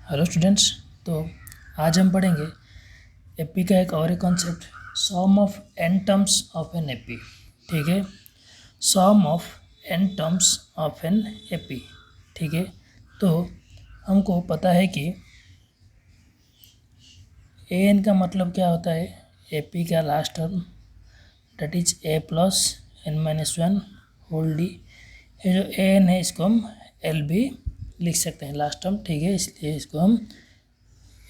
Hello students. तो आज हम पढ़ेंगे एपी का एक और concept, sum of n terms of an AP. ठीक है, sum of n terms of an AP. ठीक है, तो हमको पता है कि ए एन का मतलब क्या होता है, एपी का last term that is a plus n minus one whole d. ये जो ए एन है इसको हम एल भी लिख सकते हैं लास्ट टर्म। ठीक है, इसलिए इसको हम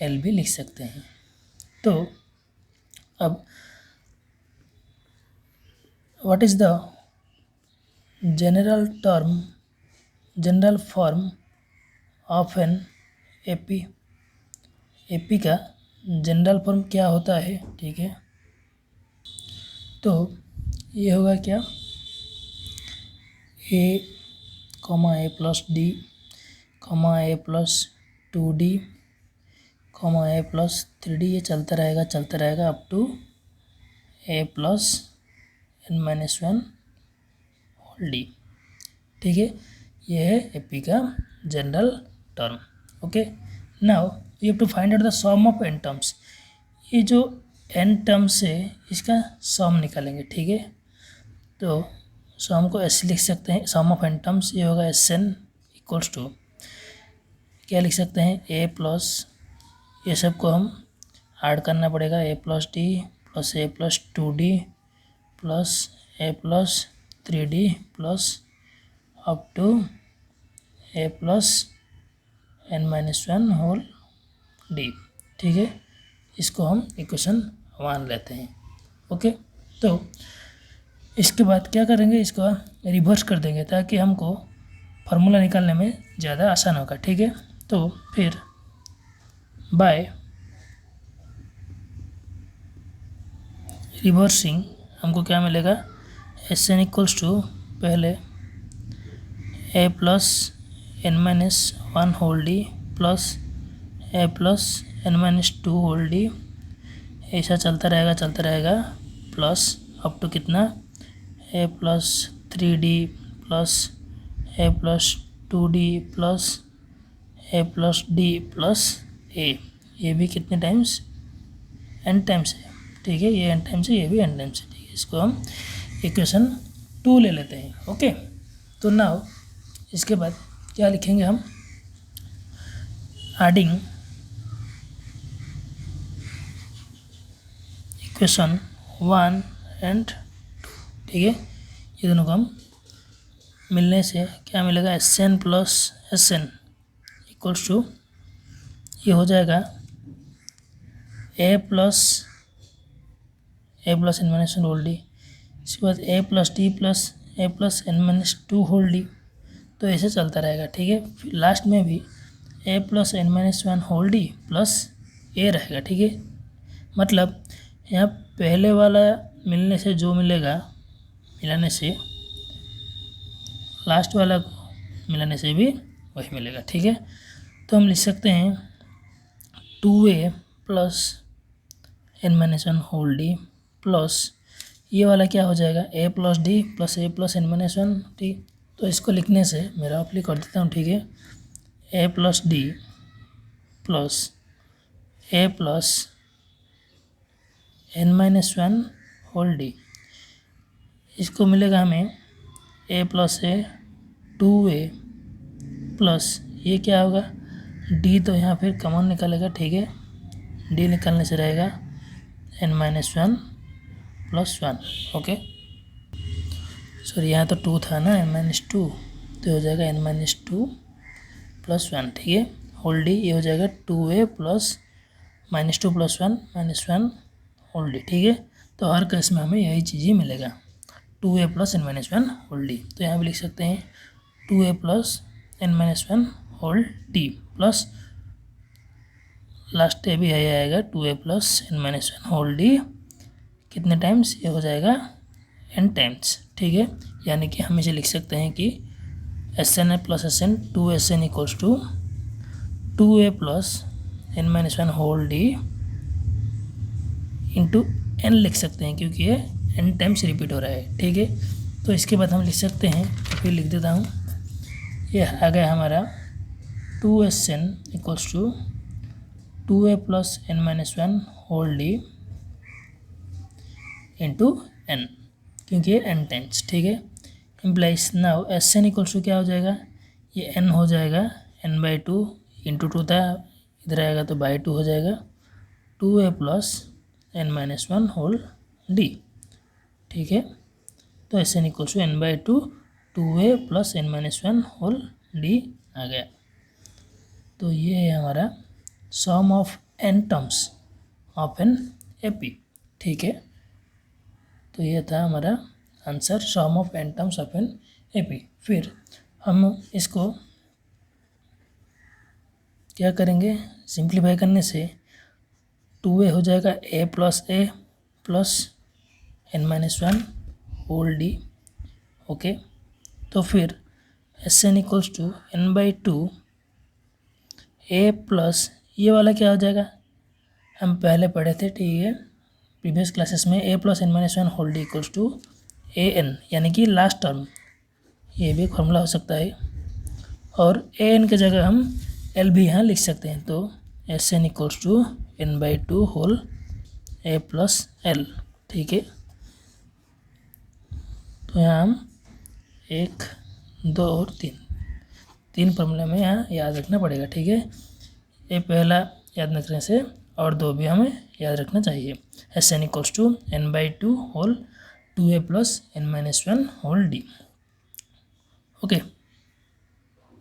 एल भी लिख सकते हैं। तो अब what is the general form of an AP. AP का जनरल फॉर्म क्या होता है। ठीक है, तो ये होगा क्या, a comma a plus d comma a plus 2d comma a plus 3d। ये चलता रहेगा up to a plus n minus one whole d. ठीक है, ये है एपी का general term. Okay, now you have to find out the sum of n terms. ये जो एन टर्म्स है इसका सम निकालेंगे। ठीक है, तो सम को ऐसे लिख सकते हैं, सम ऑफ एन टर्म्स ये होगा एस एन इक्वल्स टू क्या लिख सकते हैं, ए प्लस, ये सब को हम ऐड करना पड़ेगा, a plus d plus a plus 2d plus a plus 3d plus up to a plus n minus one whole d. ठीक है, इसको हम इक्वेशन 1 लेते हैं। ओके, तो इसके बाद क्या करेंगे, इसको रिवर्स कर देंगे ताकि हमको फार्मूला निकालने में ज़्यादा आसान होगा। ठीक है, तो फिर बाय रिवर्सिंग हमको क्या मिलेगा, एस एन इक्वल्स टू पहले a plus n minus one whole d plus a plus n minus 2 whole d. ऐसा चलता रहेगा प्लस अप टू कितना, a plus 3d plus a plus 2d plus a plus d plus a. ये भी कितने times, N times है। ठीक है, ये एन टाइम्स है, ये भी एन टाइम्स है। ठीक है, इसको हम इक्वेशन 2 ले लेते हैं। ओके, तो नाउ इसके बाद क्या लिखेंगे हम, एडिंग इक्वेशन 1 एंड 2। ठीक है, ये दोनों को हम मिलने से क्या मिलेगा, S n plus S n equals to ये हो जाएगा a plus n minus one whole d. इसके बाद a plus d plus a plus n minus 2 whole d. तो ऐसे चलता रहेगा। ठीक है, फिर लास्ट में भी a plus n minus one whole d plus a रहेगा। ठीक है, मतलब यहाँ पहले वाला मिलने से जो मिलेगा, मिलाने से लास्ट वाला को मिलाने से भी वही मिलेगा। ठीक है, तो हम लिख सकते हैं 2a plus n minus one whole d plus ये वाला क्या हो जाएगा, a plus d plus a plus n minus one d. तो इसको लिखने से मेरा अप्लाई कर देता हूँ। ठीक है, a plus d plus a plus n minus one whole d. इसको मिलेगा हमें ए प्लस ए 2a प्लस ये क्या होगा, डी तो यहाँ फिर कॉमन निकालेगा। ठीक है, डी निकालने से रहेगा n minus one plus one. Okay, sorry यहाँ तो 2 था ना, एन माइनस 2, तो हो जाएगा एन माइनस 2 प्लस वन। ठीक है, होल डी ये हो जाएगा 2a plus minus 2 plus one minus one whole d. ठीक है, तो हर केस में हमें यही चीज़ ही मिलेगा, 2a plus n minus one whole d. तो यहाँ भी लिख सकते हैं 2a plus n minus one whole d plus last a भी यही आएगा 2a plus n minus one whole d. कितने टाइम्स, ये हो जाएगा एन टाइम्स। ठीक है, यानी कि हम इसे लिख सकते हैं कि S n plus S n 2SN equals to 2a plus n minus one whole d into n लिख सकते हैं, क्योंकि ये एन टाइम्स रिपीट हो रहा है। ठीक है, तो इसके बाद हम लिख सकते हैं, फिर लिख देता हूँ, ये आ गया हमारा 2SN equals to 2A plus n-1 whole d into n, क्योंकि ये n टाइम्स, ठीक है। Implies now SN equals to क्या हो जाएगा, ये n हो जाएगा, n/2 इंटू 2 था, इधर आएगा तो बाई 2 हो जाएगा, 2A plus n-1 whole d, ठीक है। तो SN equals to n/2 2A plus n-1 whole d आ गया। तो ये है हमारा sum of n terms of an AP, ठीक है। तो ये था हमारा answer, sum of n terms of an AP। फिर हम इसको क्या करेंगे, सिंप्लीफाई करने से 2A हो जाएगा A plus n-1 whole d, okay. तो फिर SN equals to n/2 A plus ये वाला क्या हो जाएगा, हम पहले पढ़े थे, ठीक है, प्रीवियस क्लासेस में, A plus n-1 whole d equals to AN, यानी कि लास्ट टर्म, ये भी एक फॉर्मूला हो सकता है। और AN की जगह हम L भी यहाँ लिख सकते हैं, तो SN equals to n/2 whole A plus L, ठीक है। तो यहाँ हम 1, 2 और 3 फॉर्मूला में यहाँ याद रखना पड़ेगा, ठीक है। ये पहला याद रखने से और 2 भी हमें याद रखना चाहिए। SN equals to n/2 whole 2A plus n-1 whole d, okay.